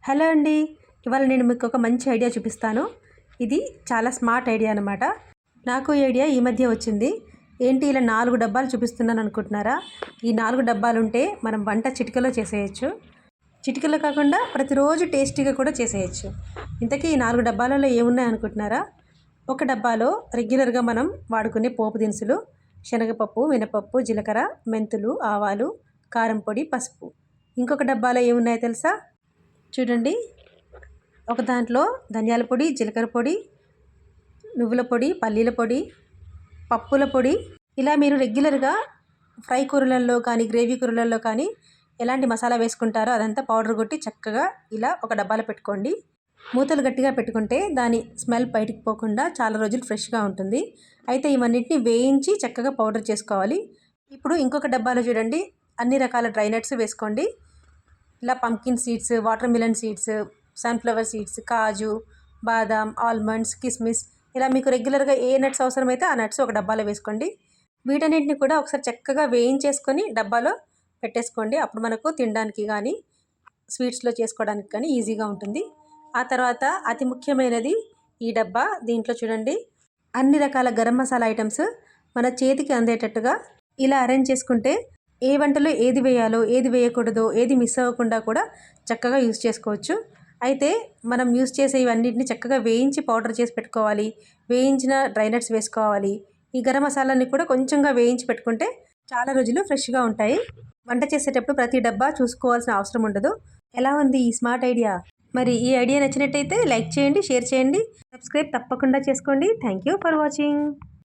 Hello అండి. ఇవాళ నేను మీకు ఒక మంచి ఐడియా చూపిస్తాను. ఇది చాలా స్మార్ట్ ఐడియా అనమాట. నాకు ఈ ఐడియా ఈ మధ్య వచ్చింది. ఏంటి ఇలా 4 డబ్బాలు చూపిస్తున్నాను అనుకుంటున్నారా? ఈ 4 డబ్బాలు ఉంటే మనం వంట చిటికలో చేసేయచ్చు. చిటికలో కాకుండా ప్రతిరోజు టేస్టీగా కూడా చేసేయచ్చు. ఇంతకీ ఈ 4 డబ్బాలలో ఏమున్నాయి అనుకుంటున్నారా? ఒక డబ్బాలో రెగ్యులర్గా మనం వాడుకునే పోపు దినుసులు, శనగపప్పు, మినపప్పు, జీలకర్ర, మెంతులు, ఆవాలు, కారం పొడి, పసుపు. ఇంకొక డబ్బాలో ఏమున్నాయో తెలుసా? చూడండి, ఒక దాంట్లో ధనియాల పొడి, జీలకర్ర పొడి, నువ్వుల పొడి, పల్లీల పొడి, పప్పుల పొడి. ఇలా మీరు రెగ్యులర్గా ఫ్రై కూరలలో కానీ గ్రేవీ కూరలలో కానీ ఎలాంటి మసాలా వేసుకుంటారో అదంతా పౌడర్ కొట్టి చక్కగా ఇలా ఒక డబ్బాలో పెట్టుకోండి. మూతలు గట్టిగా పెట్టుకుంటే దాని స్మెల్ బయటికి పోకుండా చాలా రోజులు ఫ్రెష్గా ఉంటుంది. అయితే ఇవన్నిటిని వేయించి చక్కగా పౌడర్ చేసుకోవాలి. ఇప్పుడు ఇంకొక డబ్బాలో చూడండి, అన్ని రకాల డ్రై నట్స్ వేసుకోండి. ఇలా pumpkin seeds, watermelon seeds, sunflower seeds, కాజు, బాదాం, ఆల్మండ్స్, కిస్మిస్, ఇలా మీకు రెగ్యులర్గా ఏ నట్స్ అవసరమైతే ఆ నట్స్ ఒక డబ్బాలో వేసుకోండి. వీటన్నిటిని కూడా ఒకసారి చక్కగా వేయించేసుకొని డబ్బాలో పెట్టేసుకోండి. అప్పుడు మనకు తినడానికి కానీ స్వీట్స్లో చేసుకోవడానికి కానీ ఈజీగా ఉంటుంది. ఆ తర్వాత అతి ముఖ్యమైనది ఈ డబ్బా. దీంట్లో చూడండి, అన్ని రకాల గరం మసాలా ఐటమ్స్ మన చేతికి అందేటట్టుగా ఇలా అరేంజ్ చేసుకుంటే ఏ వంటలో ఏది వేయాలో, ఏది వేయకూడదో, ఏది మిస్ అవ్వకుండా కూడా చక్కగా యూజ్ చేసుకోవచ్చు. అయితే మనం యూజ్ చేసే ఇవన్నిటిని చక్కగా వేయించి పౌడర్ చేసి పెట్టుకోవాలి. వేయించిన డ్రై నట్స్ వేసుకోవాలి. ఈ గరం మసాలాని కూడా కొంచెంగా వేయించి పెట్టుకుంటే చాలా రోజులు ఫ్రెష్గా ఉంటాయి. వంట చేసేటప్పుడు ప్రతి డబ్బా చూసుకోవాల్సిన అవసరం ఉండదు. ఎలా ఉంది ఈ స్మార్ట్ ఐడియా? మరి ఈ ఐడియా నచ్చినట్టయితే లైక్ చేయండి, షేర్ చేయండి, సబ్స్క్రైబ్ తప్పకుండా చేసుకోండి. Thank you for watching.